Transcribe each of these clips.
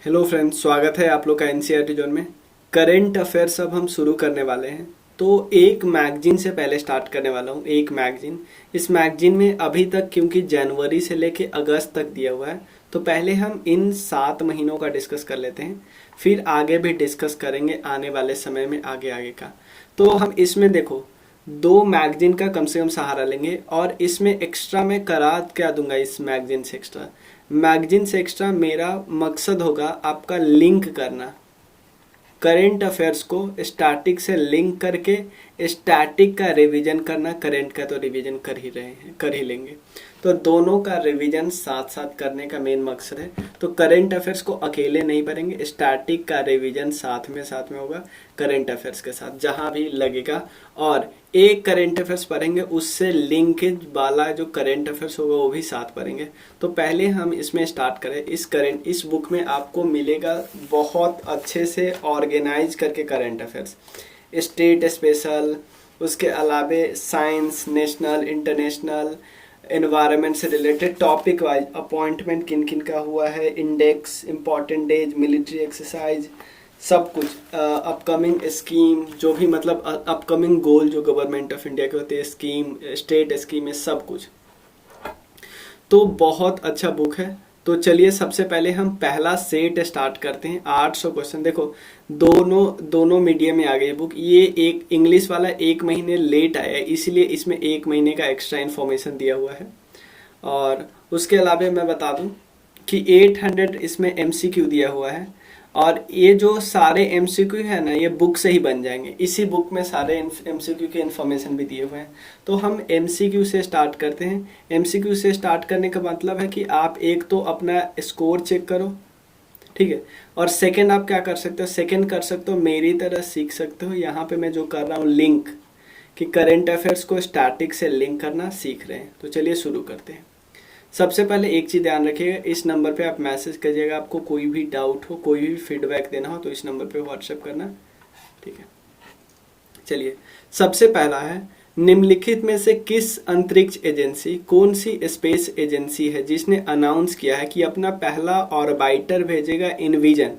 Hello friends, स्वागत है आप लोग का एनसीईआरटी जोन में। करेंट अफेयर्स अब हम शुरू करने वाले हैं। तो एक मैगजीन से पहले स्टार्ट करने वाला हूँ। एक मैगजीन, इस मैगजीन में अभी तक क्योंकि जनवरी से लेके अगस्त तक दिया हुआ है, तो पहले हम इन 7 महीनों का डिस्कस कर लेते हैं, फिर आगे भी डिस्कस करेंगे आने वाले समय में आगे आगे का। तो हम इसमें देखो 2 मैगजीन का कम से कम सहारा लेंगे और इसमें एक्स्ट्रा मैं करा क्या दूंगा। इस मैगजीन से एक्स्ट्रा मेरा मकसद होगा आपका लिंक करना, करंट अफेयर्स को स्टैटिक से लिंक करके स्टैटिक का रिवीजन करना। करंट का तो रिवीजन कर ही रहे हैं, कर ही लेंगे, तो दोनों का रिवीजन साथ साथ करने का मेन मकसद है। तो करंट अफेयर्स को अकेले नहीं पढ़ेंगे, स्टैटिक का रिवीजन साथ में होगा करंट अफेयर्स के साथ जहां भी लगेगा। और एक करंट अफेयर्स पढ़ेंगे, उससे लिंकेज वाला जो करंट अफेयर्स होगा वो भी साथ पढ़ेंगे। तो पहले हम इसमें स्टार्ट करें। इस बुक में आपको मिलेगा बहुत अच्छे से ऑर्गेनाइज करके करंट अफेयर्स, स्टेट स्पेशल, उसके अलावे साइंस, नेशनल, इंटरनेशनल, एनवायरनमेंट से रिलेटेड टॉपिक वाइज अपॉइंटमेंट किन किन का हुआ है, index, important days, military exercise, सब कुछ, अपकमिंग स्कीम, जो भी मतलब अपकमिंग गोल जो गवर्नमेंट ऑफ इंडिया के होते हैं, स्कीम, स्टेट स्कीम है, सब कुछ। तो बहुत अच्छा बुक है। तो चलिए सबसे पहले हम पहला सेट स्टार्ट करते हैं। 800 क्वेश्चन। देखो दोनों मीडियम में आ गई बुक। ये एक इंग्लिश वाला 1 महीने लेट आया है, इसलिए इसमें 1 महीने का एक्स्ट्रा इन्फॉर्मेशन दिया हुआ है। और उसके अलावा मैं बता दूं कि 800 इसमें एमसीक्यू दिया हुआ है, और ये जो सारे एमसीक्यू है ना, ये बुक से ही बन जाएंगे। इसी बुक में सारे एमसीक्यू के इन्फॉर्मेशन भी दिए हुए हैं। तो हम एमसीक्यू से स्टार्ट करते हैं। एमसीक्यू से स्टार्ट करने का मतलब है कि आप एक तो अपना स्कोर चेक करो, ठीक है, और सेकंड आप क्या कर सकते हो, मेरी तरह सीख सकते हो। यहाँ पे मैं जो कर रहा हूँ लिंक, कि करंट अफेयर्स को स्टैटिक से लिंक करना सीख रहे हैं। तो चलिए शुरू करते हैं। सबसे पहले एक चीज़ ध्यान रखिएगा, इस नंबर पे आप मैसेज करिएगा। आपको कोई भी डाउट हो, कोई भी फीडबैक देना हो, तो इस नंबर पे व्हाट्सएप करना, ठीक है। चलिए सबसे पहला है, निम्नलिखित में से किस अंतरिक्ष एजेंसी, कौन सी स्पेस एजेंसी है जिसने अनाउंस किया है कि अपना पहला ऑर्बिटर भेजेगा इनविजन।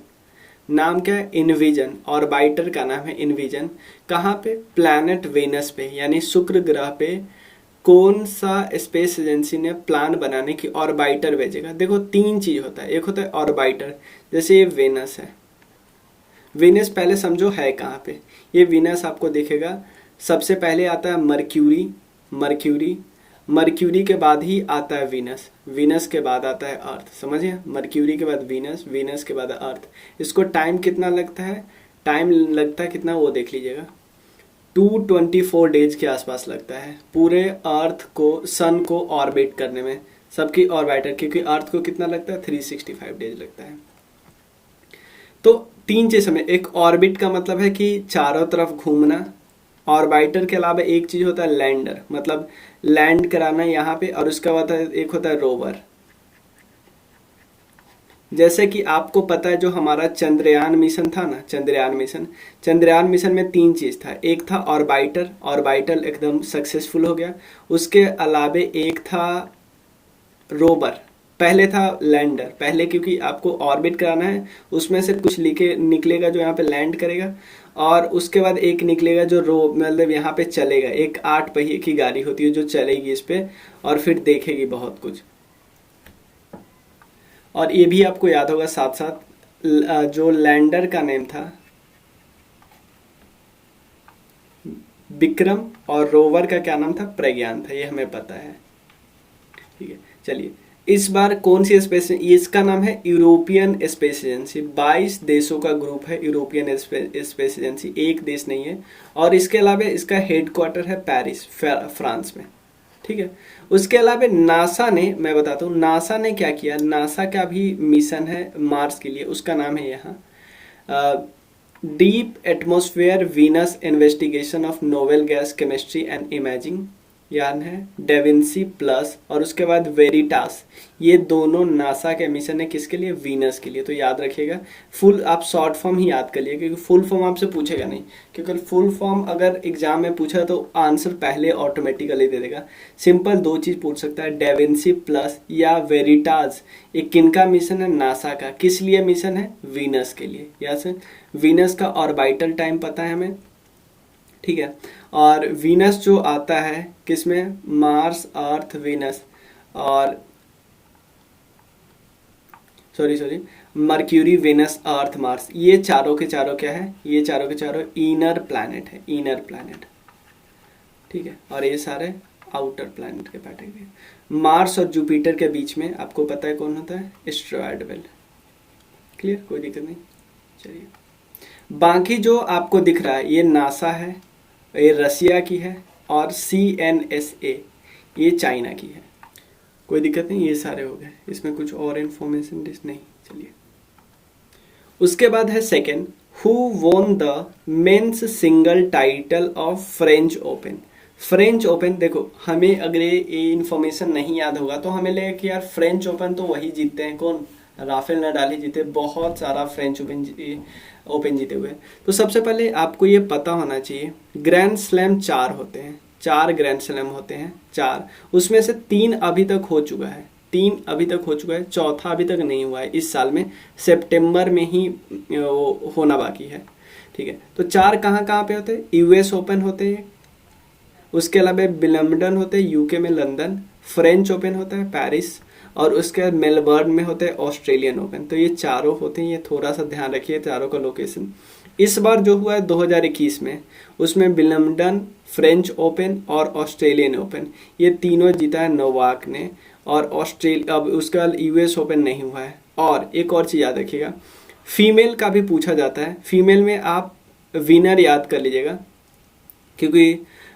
नाम क्या है? इनविजन। ऑर्बिटर का नाम है इनविजन। कहाँ पे? प्लैनेट वेनस पे, यानी शुक्र ग्रह पे कौन सा स्पेस एजेंसी ने प्लान बनाने की ऑर्बिटर भेजेगा। देखो 3 चीज होता है। एक होता है ऑर्बिटर, जैसे ये वेनस है। वेनस पहले समझो है कहाँ पे। ये वेनस आपको दिखेगा। सबसे पहले आता है मर्क्यूरी के बाद ही आता है वीनस के बाद आता है अर्थ। समझिए, मर्क्यूरी के बाद वीनस के बाद अर्थ। इसको टाइम कितना लगता है? कितना वो देख लीजिएगा। 224 डेज के आसपास लगता है पूरे अर्थ को, सन को ऑर्बिट करने में, सबकी ऑर्बिटर। क्योंकि अर्थ को कितना लगता है? 365 डेज लगता है। तो 3 चीज में, एक ऑर्बिट का मतलब है कि चारों तरफ घूमना। ऑर्बिटर के अलावा एक चीज होता है लैंडर, मतलब लैंड कराना यहाँ पे। और उसका बाद एक होता है रोवर। जैसे कि आपको पता है जो हमारा चंद्रयान मिशन था ना, चंद्रयान मिशन में 3 चीज था। एक था ऑर्बिटर एकदम सक्सेसफुल हो गया। उसके अलावे एक था रोवर। पहले था लैंडर, पहले क्योंकि आपको ऑर्बिट कराना है, उसमें से कुछ निकलेगा जो यहाँ पे लैंड करेगा। और उसके बाद एक निकलेगा जो मतलब यहाँ पे चलेगा। एक 8 पहिए की गाड़ी होती है जो चलेगी इस पे, और फिर देखेगी बहुत कुछ। और ये भी आपको याद होगा साथ साथ, जो लैंडर का नेम था विक्रम, और रोवर का क्या नाम था? प्रज्ञान था। ये हमें पता है, ठीक है। चलिए इस बार कौन सी स्पेस, इसका नाम है यूरोपियन स्पेस एजेंसी। 22 देशों का ग्रुप है यूरोपियन स्पेस एजेंसी, एक देश नहीं है। और इसके अलावा इसका हेडक्वार्टर है पेरिस, फ्रांस में, ठीक है। उसके अलावा नासा ने, मैं बताता हूँ नासा ने क्या किया। नासा का भी मिशन है मार्स के लिए, उसका नाम है यहाँ deep atmosphere Venus investigation of novel gas chemistry and imaging. यान है डेविंसी प्लस और उसके बाद वेरिटास, ये दोनों नासा के मिशन है किसके लिए, वीनस के लिए। तो याद रखिएगा, फुल आप शॉर्ट फॉर्म ही याद कर लिए क्योंकि फुल फॉर्म आपसे पूछेगा नहीं, क्योंकि फुल फॉर्म अगर एग्जाम में पूछा तो आंसर पहले ऑटोमेटिकली दे देगा। सिंपल दो चीज पूछ सकता है, डेविंसी प्लस या वेरिटास, ये किनका मिशन है, नासा का। किस लिए मिशन है, वीनस के लिए। या से वीनस का ऑर्बिटल टाइम पता है हमें, ठीक है। और वीनस जो आता है किसमें, मार्स अर्थ वीनस और sorry mercury Venus Earth Mars, ये चारों के चारों क्या है, ये चारों के चारों इनर प्लैनेट है, इनर प्लैनेट, ठीक है। और ये सारे आउटर प्लैनेट के कैटेगरी। मार्स और जुपिटर के बीच में आपको पता है कौन होता है, एस्टेरॉयड बेल्ट। क्लियर, कोई दिक्कत नहीं। चलिए, बाकी जो आपको दिख रहा है ये नासा है, ये रसिया की है, और CNSA ये चाइना की है। कोई दिक्कत नहीं, ये सारे हो गए, इसमें कुछ और इन्फॉर्मेशन नहीं। चलिए, उसके बाद है second, who won the men's single title of French open. French open, देखो हमें अगर ये इन्फॉर्मेशन नहीं याद होगा तो हमें लगेगा कि यार फ्रेंच ओपन तो वही जीतते हैं, कौन, राफेल नडाल ही जीते, बहुत सारा फ्रेंच ओपन जीते हुए। तो सबसे पहले आपको ये पता होना चाहिए, ग्रैंड स्लैम 4 होते हैं, 4 ग्रैंड स्लैम होते हैं, 4, उसमें से 3 अभी तक हो चुका है, 3 अभी तक हो चुका है, चौथा अभी तक नहीं हुआ है, इस साल में सितंबर में ही होना बाकी है, ठीक है। तो 4 कहाँ कहाँ पे होते हैं, US ओपन होते हैं, उसके अलावा विंबलडन होते हैं UK में लंदन, फ्रेंच ओपन होता है पेरिस, और उसके बाद मेलबर्न में होते हैं ऑस्ट्रेलियन ओपन। तो ये चारों होते हैं, ये थोड़ा सा ध्यान रखिए चारों का लोकेशन। इस बार जो हुआ है 2021 में, उसमें विंबलडन, फ्रेंच ओपन और ऑस्ट्रेलियन ओपन, ये तीनों जीता है नोवाक ने, और ऑस्ट्रेलिया, अब उसके बाद US ओपन नहीं हुआ है। और एक और चीज याद रखिएगा, फीमेल का भी पूछा जाता है, फीमेल में आप विनर याद कर लीजिएगा क्योंकि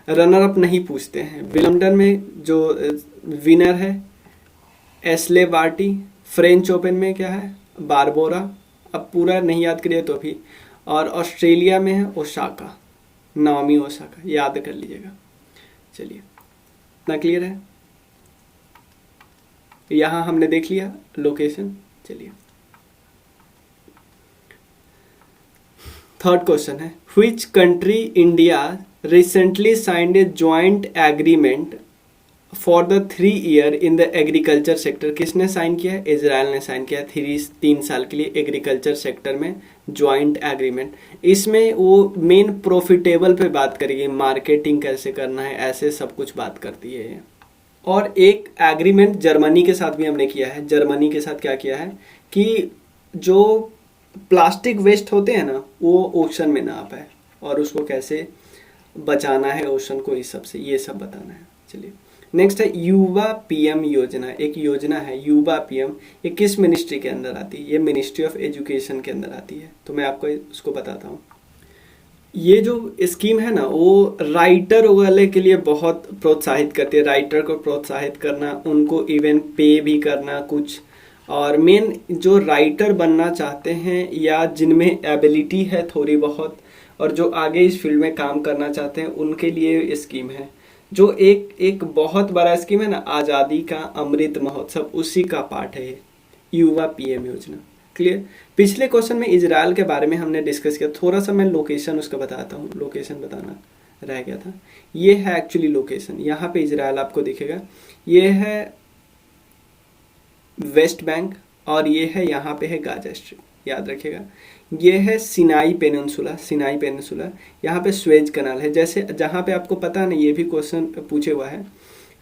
रनर अप नहीं पूछते हैं। विंबलडन में जो विनर है एस्ले बार्टी, फ्रेंच ओपन में क्या है, बारबोरा, अब पूरा नहीं याद करिए तो भी, और ऑस्ट्रेलिया में है ओसाका, नाओमी ओसाका, याद कर लीजिएगा। चलिए, इतना क्लियर है, यहां हमने देख लिया लोकेशन। चलिए, थर्ड क्वेश्चन है, which country India recently signed A joint agreement for the 3 year in the agriculture sector. किसने साइन किया है, इजराइल ने साइन किया, 3 साल के लिए एग्रीकल्चर सेक्टर में ज्वाइंट एग्रीमेंट। इसमें वो मेन प्रॉफिटेबल पे बात करेगी, मार्केटिंग कैसे करना है, ऐसे सब कुछ बात करती है। और एक एग्रीमेंट जर्मनी के साथ भी हमने किया है। जर्मनी के साथ क्या किया है कि जो प्लास्टिक वेस्ट होते हैं ना, वो ओशन में ना आ पाए और उसको कैसे बचाना है ओशन को, इस सब से ये सब बताना है। चलिए, नेक्स्ट है युवा PM योजना, एक योजना है युवा PM, ये किस मिनिस्ट्री के अंदर आती है, ये मिनिस्ट्री ऑफ एजुकेशन के अंदर आती है। तो मैं आपको उसको बताता हूँ। ये जो स्कीम है ना, वो राइटर वाले के लिए बहुत प्रोत्साहित करती है, राइटर को प्रोत्साहित करना, उनको इवन पे भी करना कुछ, और मेन जो राइटर बनना चाहते हैं या जिनमें एबिलिटी है थोड़ी बहुत और जो आगे इस फील्ड में काम करना चाहते हैं, उनके लिए ये स्कीम है। जो एक बहुत बड़ा स्कीम है ना, आज़ादी का अमृत महोत्सव, उसी का पार्ट है ये युवा PM योजना। क्लियर। पिछले क्वेश्चन में इजराइल के बारे में हमने डिस्कस किया, थोड़ा सा मैं लोकेशन उसका बताता हूँ, लोकेशन बताना रह गया था। ये है एक्चुअली लोकेशन, यहाँ पे इजराइल आपको दिखेगा, ये है वेस्ट बैंक और ये है यहाँ पे है गाजा स्ट्रिप, याद रखिएगा। ये है सिनाई पेनिनसुला, सिनाई पेनिनसुला, यहाँ पे स्वेज कनाल है। जैसे जहाँ पे आपको पता नहीं, ये भी क्वेश्चन पूछे हुआ है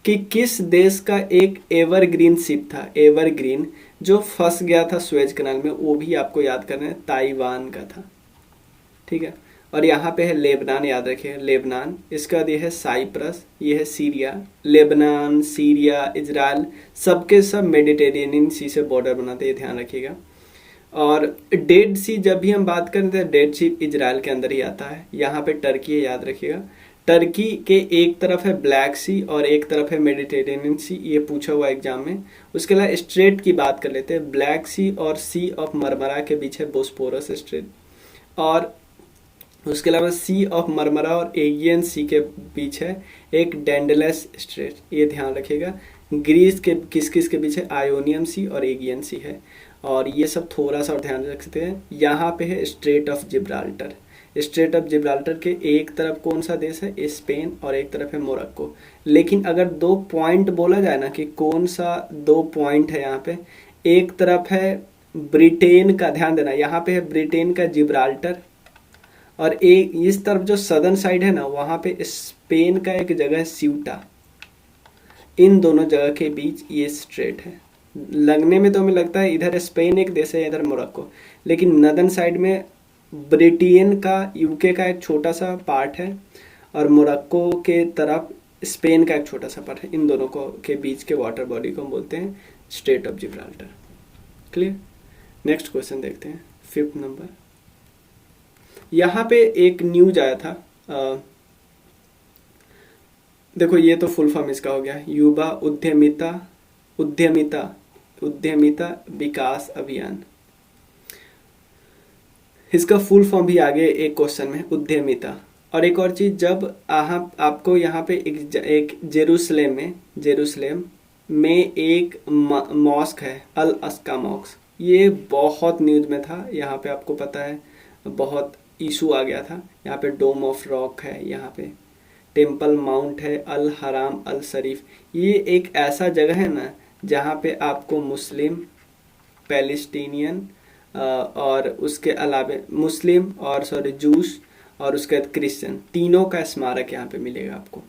कि किस देश का एक एवरग्रीन शिप था, एवरग्रीन, जो फंस गया था स्वेज कनाल में, वो भी आपको याद करना है, ताइवान का था, ठीक है। और यहाँ पे है लेबनान, याद रखिए लेबनान। इसका बाद ये है साइप्रस, ये है सीरिया। लेबनान, सीरिया, इजराइल, सबके सब मेडिटेरेनियन सी से बॉर्डर बनाते हैं, ध्यान रखिएगा। और डेड सी जब भी हम बात करते हैं, डेड सी इजराइल के अंदर ही आता है। यहाँ पे टर्की है, याद रखिएगा। टर्की के एक तरफ है ब्लैक सी और एक तरफ है मेडिटेरेनियन सी, ये पूछा हुआ एग्जाम में। उसके अलावा स्ट्रेट की बात कर लेते हैं, ब्लैक सी और सी ऑफ मरमरा के बीच है बोस्पोरस स्ट्रेट। और उसके अलावा सी ऑफ मरमरा और एगियन सी के बीच है एक डेंडलेस स्ट्रेट, ये ध्यान रखिएगा। ग्रीस के किस किस के बीच है, आयोनियन सी और एगियन सी है। और ये सब थोड़ा सा और ध्यान रख सकते हैं। यहाँ पे है straight of Gibraltar. Straight of Gibraltar के एक तरफ कौन सा देश है, स्पेन, और एक तरफ है मोरक्को। लेकिन अगर दो पॉइंट बोला जाए ना कि कौन सा दो पॉइंट है यहाँ पे, एक तरफ है ब्रिटेन का, ध्यान देना यहाँ पे है ब्रिटेन का जिब्राल्टर, और एक इस तरफ जो सदर्न साइड है ना वहाँ पे स्पेन का एक जगह है स्यूटा। इन दोनों जगह के बीच ये स्ट्रेट है। लगने में तो हमें लगता है इधर स्पेन एक देश है, इधर मोरक्को, लेकिन नदर्न साइड में ब्रिटेन का, यूके का एक छोटा सा पार्ट है, और मोरक्को के तरफ स्पेन का एक छोटा सा पार्ट है। इन दोनों को के बीच के वाटर बॉडी को हम बोलते हैं straight of Gibraltar. Clear. Next question देखते हैं, 5th नंबर। यहाँ पे एक न्यूज आया था, देखो ये तो फुल फॉर्म इसका हो गया, युवा उद्यमिता उद्यमिता उद्यमिता विकास अभियान। इसका फुल फॉर्म भी आगे एक क्वेश्चन में, उद्यमिता। और एक और चीज, जब आपको यहाँ पे एक जेरूसलेम में एक मॉस्क है, अल अस्का मॉस्क, ये बहुत न्यूज में था। यहाँ पे आपको पता है बहुत इशू आ गया था। यहाँ पे डोम ऑफ रॉक है, यहाँ पे टेम्पल माउंट है, अल हराम अल शरीफ। ये एक ऐसा जगह है ना जहाँ पे आपको मुस्लिम, पैलेस्टीनियन और उसके अलावा मुस्लिम और जूस और उसके बाद क्रिश्चियन, तीनों का स्मारक यहाँ पे मिलेगा आपको,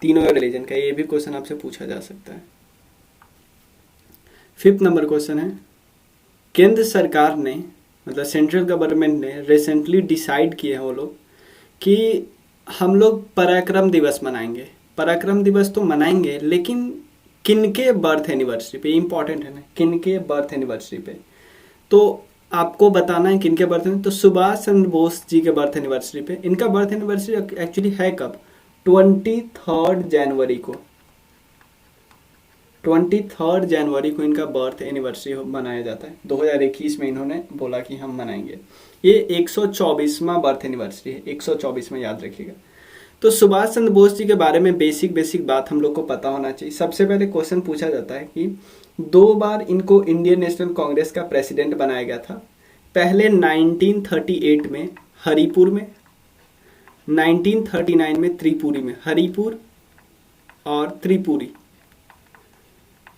तीनों रिलीजन का। ये भी क्वेश्चन आपसे पूछा जा सकता है। 5th नंबर क्वेश्चन है, केंद्र सरकार ने, मतलब सेंट्रल गवर्नमेंट ने रिसेंटली डिसाइड किए हैं वो लोग कि हम लोग पराक्रम दिवस मनाएंगे। पराक्रम दिवस तो मनाएंगे, लेकिन किनके बर्थ एनिवर्सरी पे, इंपॉर्टेंट है ना, किनके बर्थ एनिवर्सरी पे। तो आपको बताना है किनके बर्थ एनिवर्सरी, तो सुभाष चंद्र बोस जी के बर्थ एनिवर्सरी पे। इनका बर्थ एनिवर्सरी एक्चुअली है कब, 23 जनवरी को। 23 जनवरी को इनका बर्थ एनिवर्सरी मनाया जाता है। 2021 में इन्होंने बोला कि हम मनाएंगे। ये 124वां बर्थ एनिवर्सरी है, 124वां, याद रखिएगा। तो सुभाष चंद्र बोस जी के बारे में बेसिक बात हम लोग को पता होना चाहिए। सबसे पहले क्वेश्चन पूछा जाता है कि 2 बार इनको इंडियन नेशनल कांग्रेस का प्रेसिडेंट बनाया गया था। पहले 1938 में हरिपुर में, 1939 में त्रिपुरी में, हरिपुर और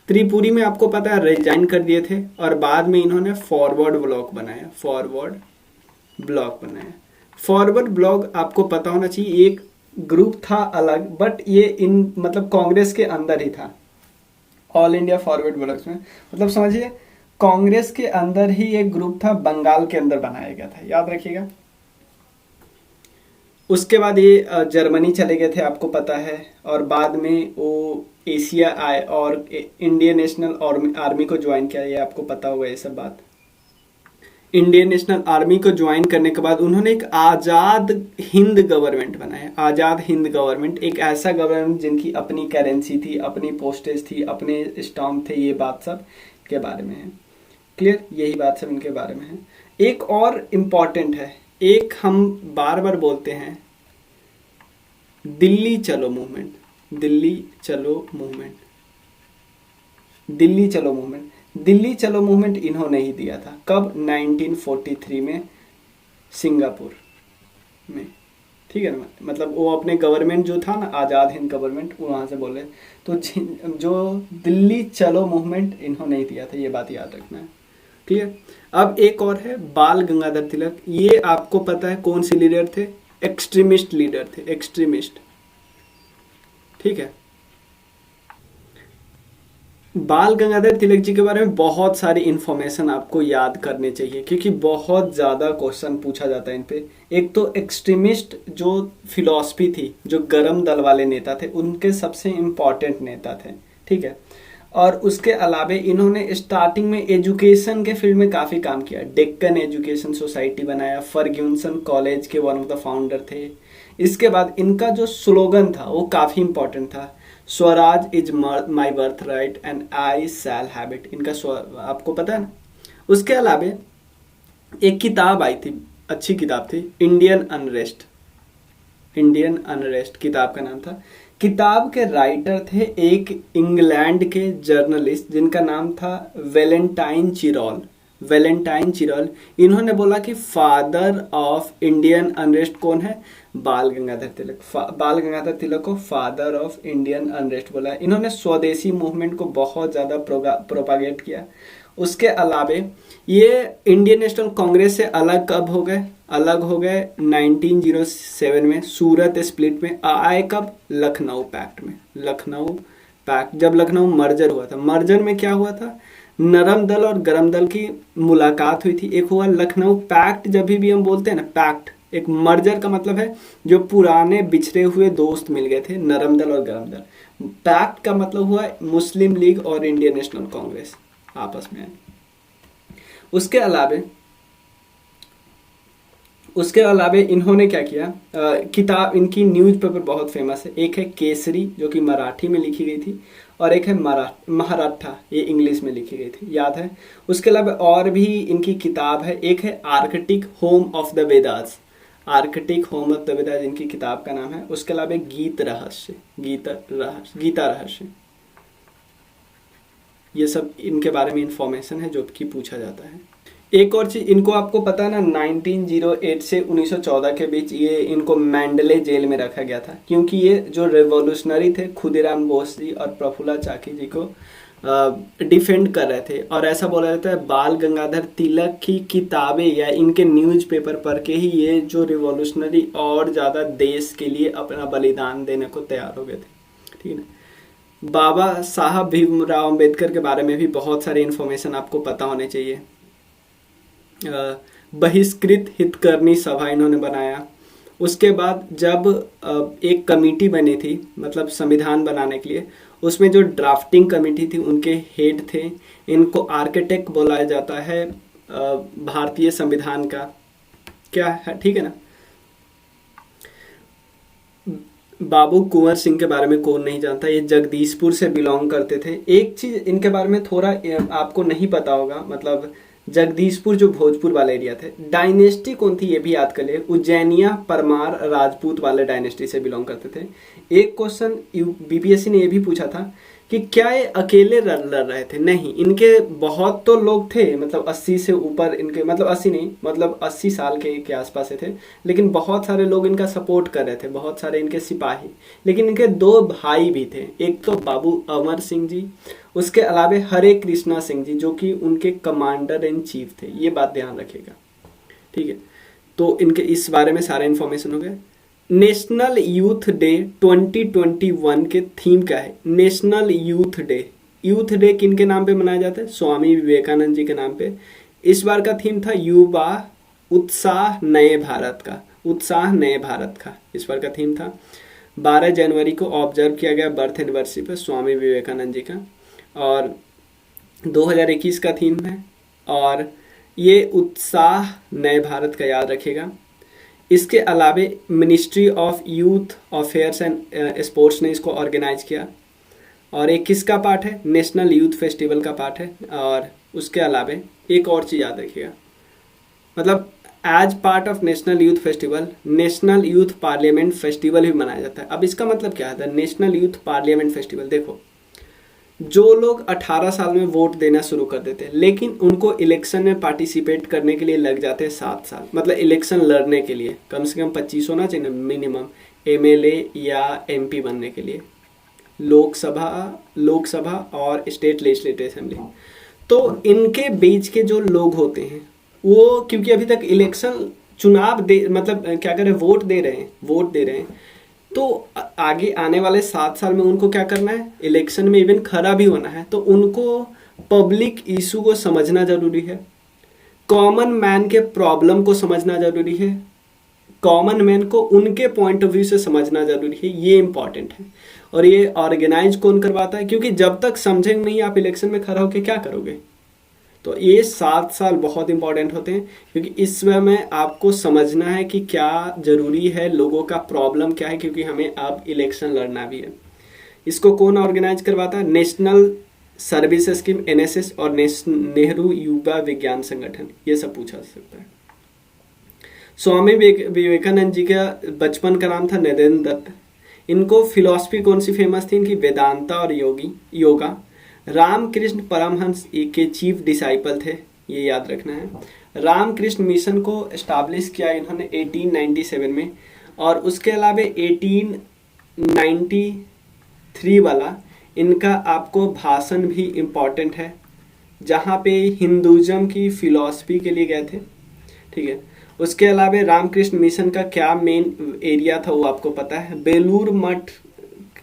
त्रिपुरी में आपको पता है रिजाइन कर दिए थे, और बाद में इन्होंने फॉरवर्ड ब्लॉक बनाया। फॉरवर्ड ब्लॉक आपको पता होना चाहिए, एक ग्रुप था अलग, बट ये इन मतलब कांग्रेस के अंदर ही था। ऑल इंडिया फॉरवर्ड ब्लॉक में मतलब समझिए कांग्रेस के अंदर ही एक ग्रुप था, बंगाल के अंदर बनाया गया था, याद रखिएगा। उसके बाद ये जर्मनी चले गए थे, आपको पता है, और बाद में वो एशिया आए और इंडियन नेशनल आर्मी को ज्वाइन किया, ये आपको पता होगा ये सब बात। इंडियन नेशनल आर्मी को ज्वाइन करने के बाद उन्होंने एक आज़ाद हिंद गवर्नमेंट बनाया। आज़ाद हिंद गवर्नमेंट, एक ऐसा गवर्नमेंट जिनकी अपनी करेंसी थी, अपनी पोस्टेज थी, अपने स्टाम्प थे, ये बात सब के बारे में है। क्लियर, यही बात सब इनके बारे में है। एक और इम्पॉर्टेंट है, एक हम बार बार बोलते हैं, दिल्ली चलो मूवमेंट। दिल्ली चलो मूवमेंट इन्होंने ही दिया था। कब, 1943 में सिंगापुर में, ठीक है ना। मतलब वो अपने गवर्नमेंट जो था ना, आज़ाद हिंद गवर्नमेंट, वहाँ से बोले। तो जो दिल्ली चलो मूवमेंट इन्होंने ही दिया था, ये बात याद रखना है। क्लियर। अब एक और है बाल गंगाधर तिलक। ये आपको पता है कौन से लीडर थे, एक्सट्रीमिस्ट लीडर थे, एक्सट्रीमिस्ट, ठीक है। बाल गंगाधर तिलक जी के बारे में बहुत सारी इंफॉर्मेशन आपको याद करने चाहिए, क्योंकि बहुत ज़्यादा क्वेश्चन पूछा जाता है इन पे। एक तो एक्सट्रीमिस्ट जो फिलॉसफी थी, जो गरम दल वाले नेता थे, उनके सबसे इम्पॉर्टेंट नेता थे, ठीक है। और उसके अलावा इन्होंने स्टार्टिंग में एजुकेशन के फील्ड में काफ़ी काम किया। डेक्कन एजुकेशन सोसाइटी बनाया, फर्ग्यूसन कॉलेज के वन ऑफ द फाउंडर थे। इसके बाद इनका जो स्लोगन था वो काफ़ी इंपॉर्टेंट था, Swaraj is my birth right and I shall have it. इनका आपको पता है ना। उसके अलावा एक किताब आई थी अच्छी किताब थी, इंडियन अनरेस्ट। इंडियन अनरेस्ट किताब का नाम था। किताब के राइटर थे एक इंग्लैंड के जर्नलिस्ट जिनका नाम था वेलेंटाइन चिरॉल। वेलेंटाइन चिरॉल, इन्होंने बोला कि फादर ऑफ इंडियन अनरेस्ट कौन है? बाल गंगाधर तिलक। बाल गंगाधर तिलक को फादर ऑफ इंडियन अनरेस्ट बोला। इन्होंने स्वदेशी मूवमेंट को बहुत ज्यादा प्रोपागेट किया। उसके अलावे ये इंडियन नेशनल कांग्रेस से अलग कब हो गए? अलग हो गए 1907 में सूरत स्प्लिट में। आए कब? लखनऊ पैक्ट में। लखनऊ पैक्ट, जब लखनऊ मर्जर हुआ था। मर्जर में क्या हुआ था? नरम दल और गरम दल की मुलाकात हुई थी। एक हुआ लखनऊ पैक्ट। जब भी हम बोलते हैं ना पैक्ट, एक मर्जर का मतलब है जो पुराने बिछड़े हुए दोस्त मिल गए थे, नरम दल और गरम दल। पैक्ट का मतलब हुआ मुस्लिम लीग और इंडियन नेशनल कांग्रेस आपस में आए। उसके अलावे इन्होंने क्या किया? किताब, इनकी न्यूज़पेपर बहुत फेमस है। एक है केसरी जो कि मराठी में लिखी गई थी, और एक है महाराठा, ये इंग्लिश में लिखी गई थी, याद है? उसके अलावा और भी इनकी किताब है। एक है Arctic home of the Vedas. Arctic home of the Vedas इनकी किताब का नाम है। उसके अलावा गीता रहस्य। ये सब इनके बारे में इंफॉर्मेशन है जो कि पूछा जाता है। एक और चीज इनको आपको पता है ना, 1908 से 1914 के बीच ये इनको मैंडले जेल में रखा गया था, क्योंकि ये जो रेवोल्यूशनरी थे खुदीराम बोस जी और प्रफुल्ला चाकी जी को डिफेंड कर रहे थे। और ऐसा बोला जाता है बाल गंगाधर तिलक की किताबें या इनके न्यूज़पेपर पढ़ के ही ये जो रिवॉल्यूशनरी और ज़्यादा देश के लिए अपना बलिदान देने को तैयार हो गए थे। ठीक है। बाबा साहब भीमराव अम्बेडकर के बारे में भी बहुत सारी इन्फॉर्मेशन आपको पता होने चाहिए। बहिष्कृत हितकर्मी सभा इन्होंने बनाया। उसके बाद जब एक कमेटी बनी थी, मतलब संविधान बनाने के लिए, उसमें जो ड्राफ्टिंग कमेटी थी उनके हेड थे, इनको आर्किटेक्ट बोला जाता है भारतीय संविधान का। क्या है? ठीक है ना। बाबू कुंवर सिंह के बारे में कौन नहीं जानता, ये जगदीशपुर से बिलोंग करते थे। एक चीज इनके बारे में थोड़ा आपको नहीं पता होगा, मतलब जगदीशपुर जो भोजपुर वाला एरिया थे, डायनेस्टी कौन थी ये भी याद कर ले। उज्जैनिया परमार राजपूत वाले डायनेस्टी से बिलोंग करते थे। एक क्वेश्चन बीपीएससी ने ये भी पूछा था कि क्या ये अकेले लड़ रहे थे? नहीं, इनके बहुत तो लोग थे, मतलब 80 से ऊपर इनके, मतलब 80 नहीं, मतलब 80 साल के आसपास से थे, लेकिन बहुत सारे लोग इनका सपोर्ट कर रहे थे, बहुत सारे इनके सिपाही। लेकिन इनके दो भाई भी थे, एक तो बाबू अमर सिंह जी, उसके अलावा हरे कृष्णा सिंह जी जो कि उनके कमांडर इन चीफ थे। ये बात ध्यान रखिएगा, ठीक है। तो इनके इस बारे में सारा इन्फॉर्मेशन हो गया। नेशनल यूथ डे 2021 के थीम क्या है? National youth day. Youth day किन के नाम पे मनाया जाता है? स्वामी विवेकानंद जी के नाम पे। इस बार का थीम था युवा उत्साह नए भारत का। उत्साह नए भारत का इस बार का थीम था। 12 जनवरी को ऑब्जर्व किया गया बर्थ एनिवर्सरी पर स्वामी विवेकानंद जी का, और 2021 का थीम है। और ये उत्साह नए भारत का याद रखेगा। इसके अलावे ministry of youth affairs and sports ने इसको ऑर्गेनाइज किया, और एक किसका पार्ट है? नेशनल यूथ फेस्टिवल का पार्ट है। और उसके अलावे एक और चीज़ याद रखिएगा, मतलब as part of national youth festival national youth parliament festival भी मनाया जाता है। अब इसका मतलब क्या है? नेशनल यूथ पार्लियामेंट फेस्टिवल, देखो जो लोग 18 साल में वोट देना शुरू कर देते हैं, लेकिन उनको इलेक्शन में पार्टिसिपेट करने के लिए लग जाते हैं 7 साल, मतलब इलेक्शन लड़ने के लिए कम से कम 25 होना चाहिए ना मिनिमम, एमएलए या एमपी बनने के लिए, लोकसभा और स्टेट लेजिस्लेटिव असेंबली। तो इनके बीच के जो लोग होते हैं वो, क्योंकि अभी तक इलेक्शन चुनाव दे, मतलब क्या करें, वोट दे रहे हैं, तो आगे आने वाले 7 साल में उनको क्या करना है? इलेक्शन में इवन खड़ा भी होना है, तो उनको पब्लिक इशू को समझना जरूरी है, कॉमन मैन के प्रॉब्लम को समझना जरूरी है, कॉमन मैन को उनके पॉइंट ऑफ व्यू से समझना जरूरी है। ये इंपॉर्टेंट है। और ये ऑर्गेनाइज कौन करवाता है? क्योंकि जब तक समझेंगे नहीं आप इलेक्शन में खड़ा होकर क्या करोगे? तो ये 7 साल बहुत इंपॉर्टेंट होते हैं, क्योंकि इस में आपको समझना है कि क्या जरूरी है, लोगों का प्रॉब्लम क्या है, क्योंकि हमें अब इलेक्शन लड़ना भी है। इसको कौन ऑर्गेनाइज करवाता है? नेशनल सर्विस स्कीम एनएसएस और नेहरू युवा विज्ञान संगठन, ये सब पूछा जा सकता है। स्वामी विवेकानंद जी का बचपन का नाम था नरेंद्र दत्त। इनको फिलॉसफी कौन सी फेमस थी इनकी? वेदांता और योगा। रामकृष्ण परमहंस के चीफ डिसाइपल थे, ये याद रखना है। रामकृष्ण मिशन को एस्टैब्लिश किया इन्होंने 1897 में। और उसके अलावा 1893 वाला इनका आपको भाषण भी इम्पॉर्टेंट है, जहाँ पे हिंदुज़म की फिलॉसफी के लिए गए थे, ठीक है। उसके अलावा रामकृष्ण मिशन का क्या मेन एरिया था वो आपको पता है। बेलूर मठ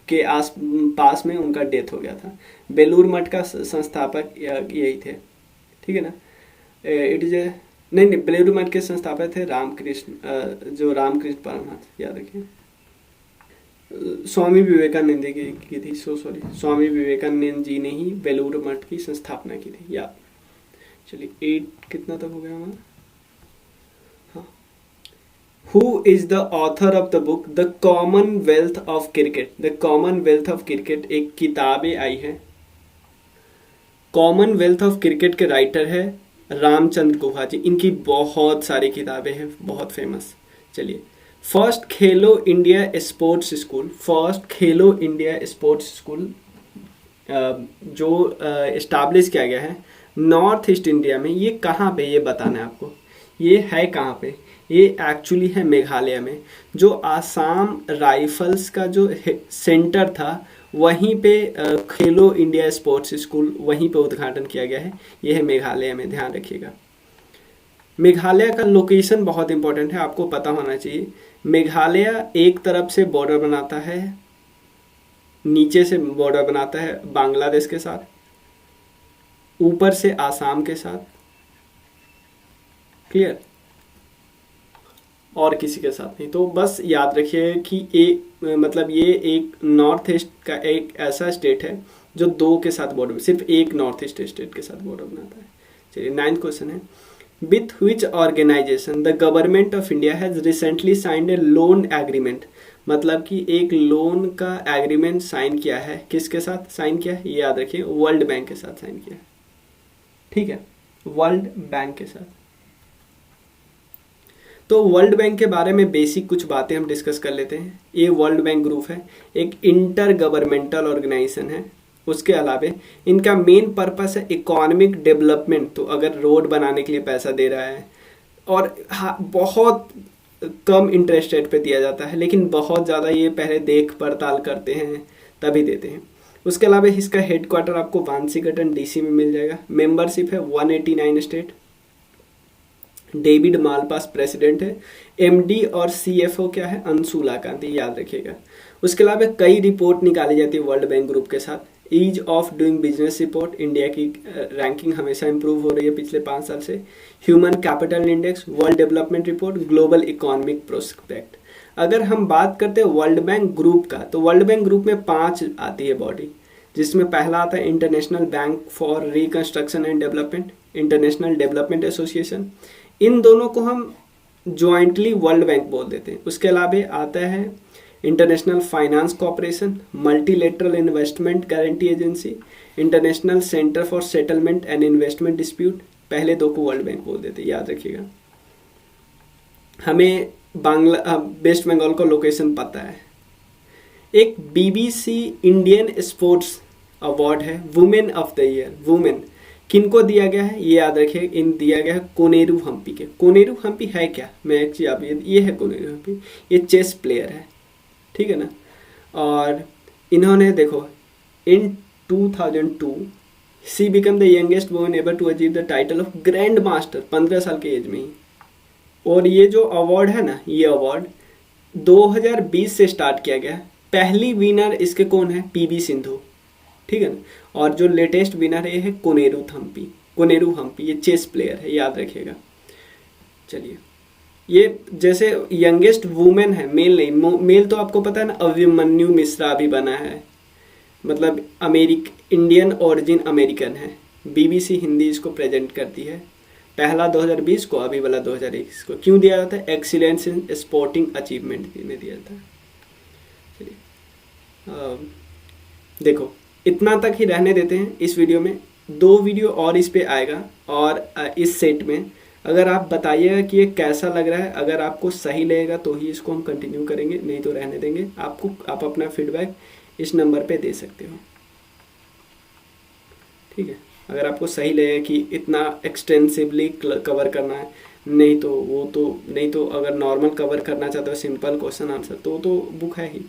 के आस पास में उनका डेथ हो गया था। बेलूर मठ का संस्थापक यही थे, ठीक है ना। इट इज नहीं, बेलूर मठ के संस्थापक थे रामकृष्ण, जो रामकृष्ण परमहंस, याद रखिए। स्वामी विवेकानंद की थी, स्वामी विवेकानंद जी ने ही बेलूर मठ की संस्थापना की थी, याद। चलिए 8 कितना तक हो गया हमारा? Who is the author of the book The Commonwealth of Cricket? The Commonwealth of Cricket एक किताबें आई है। कॉमनवेल्थ ऑफ क्रिकेट के राइटर है रामचंद्र गुहा जी। इनकी बहुत सारी किताबें हैं, बहुत फेमस। चलिए, फर्स्ट खेलो इंडिया स्पोर्ट्स स्कूल, जो इस्टाब्लिश किया गया है नॉर्थ ईस्ट इंडिया में, ये कहाँ पे, ये बताना है आपको। ये है कहाँ पे? ये एक्चुअली है मेघालय में। जो आसाम राइफल्स का जो सेंटर था वहीं पे खेलो इंडिया स्पोर्ट्स स्कूल वहीं पे उद्घाटन किया गया है। ये है मेघालय में, ध्यान रखिएगा। मेघालय का लोकेशन बहुत इंपॉर्टेंट है, आपको पता होना चाहिए। मेघालय एक तरफ से बॉर्डर बनाता है, नीचे से बॉर्डर बनाता है बांग्लादेश के साथ, ऊपर से आसाम के साथ, क्लियर, और किसी के साथ नहीं। तो बस याद रखिए कि ये एक नॉर्थ ईस्ट का एक ऐसा स्टेट है जो 2 के साथ बॉर्डर, सिर्फ एक नॉर्थ ईस्ट स्टेट के साथ बॉर्डर बनाता है। चलिए 9th क्वेश्चन है, with which organisation the government of India has recently signed a loan agreement? मतलब कि एक लोन का एग्रीमेंट साइन किया है, किसके साथ साइन किया है? ये याद रखिए, वर्ल्ड बैंक के साथ साइन किया है, ठीक है, वर्ल्ड बैंक के साथ। तो वर्ल्ड बैंक के बारे में बेसिक कुछ बातें हम डिस्कस कर लेते हैं। ये वर्ल्ड बैंक ग्रुप है, एक इंटर गवर्नमेंटल ऑर्गेनाइजेशन है। उसके अलावा इनका मेन पर्पस है इकोनॉमिक डेवलपमेंट। तो अगर रोड बनाने के लिए पैसा दे रहा है, और हाँ, बहुत कम इंटरेस्ट रेट पे दिया जाता है, लेकिन बहुत ज़्यादा ये पहले देख पड़ताल करते हैं तभी देते हैं। उसके अलावा इसका हेडक्वार्टर आपको वांसीकटन DC में मिल जाएगा। मेंबरशिप है 189 स्टेट। डेविड मालपास प्रेसिडेंट है। MD और CFO क्या है? अंशुला कांति, याद रखिएगा। उसके अलावा कई रिपोर्ट निकाली जाती है वर्ल्ड बैंक ग्रुप के साथ। Ease of doing business report, India की रैंकिंग हमेशा इंप्रूव हो रही है पिछले 5 साल से। Human capital index, world development report, global economic prospect. अगर हम बात करते हैं वर्ल्ड बैंक ग्रुप का, तो वर्ल्ड बैंक ग्रुप में 5 आती है बॉडी, जिसमें पहला आता है international bank for reconstruction and development, international development association. इन दोनों को हम ज्वाइंटली वर्ल्ड बैंक बोल देते हैं। उसके अलावा आता है international finance corporation, multilateral investment guarantee agency, international centre for settlement and investment dispute. पहले 2 को वर्ल्ड बैंक बोल देते हैं, याद रखिएगा। हमें वेस्ट बंगाल का लोकेशन पता है। एक BBC इंडियन स्पोर्ट्स अवार्ड है women of the year. Women किनको दिया गया है? ये याद रखिए, इन दिया गया है कोनेरू हम्पी के। कोनेरू हम्पी है क्या? मैं एक चीज आप ये है कोनेरू हम्पी, ये चेस प्लेयर है, ठीक है ना। और इन्होंने देखो in 2002 she become the youngest woman ever to achieve the title of grand master, 15 साल की एज में ही। और ये जो अवार्ड है ना, ये अवार्ड 2020 से स्टार्ट किया गया है। पहली विनर इसके कौन है? PV सिंधु, ठीक है ना। और जो लेटेस्ट विनर है ये है कोनेरू हम्पी, ये चेस प्लेयर है, याद रखिएगा। चलिए, ये जैसे यंगेस्ट वुमेन है, मेल नहीं, मेल तो आपको पता है ना, अभिमन्यु मिश्रा भी बना है, मतलब इंडियन ओरिजिन अमेरिकन है। BBC हिंदी इसको प्रेजेंट करती है। पहला 2020 को, अभी वाला 2021 को। क्यों दिया जाता है? एक्सीलेंस इन स्पोर्टिंग अचीवमेंट में दिया जाता है। चलिए देखो, इतना तक ही रहने देते हैं इस वीडियो में। 2 वीडियो और इस पे आएगा, और इस सेट में अगर आप बताइएगा कि ये कैसा लग रहा है, अगर आपको सही लगेगा तो ही इसको हम कंटिन्यू करेंगे, नहीं तो रहने देंगे। आप अपना फीडबैक इस नंबर पे दे सकते हो, ठीक है। अगर आपको सही लगे कि इतना एक्सटेंसिवली कवर करना है, नहीं तो अगर नॉर्मल कवर करना चाहते हो सिंपल क्वेश्चन आंसर तो बुक है ही,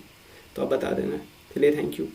तो आप बता देना। चलिए, थैंक यू।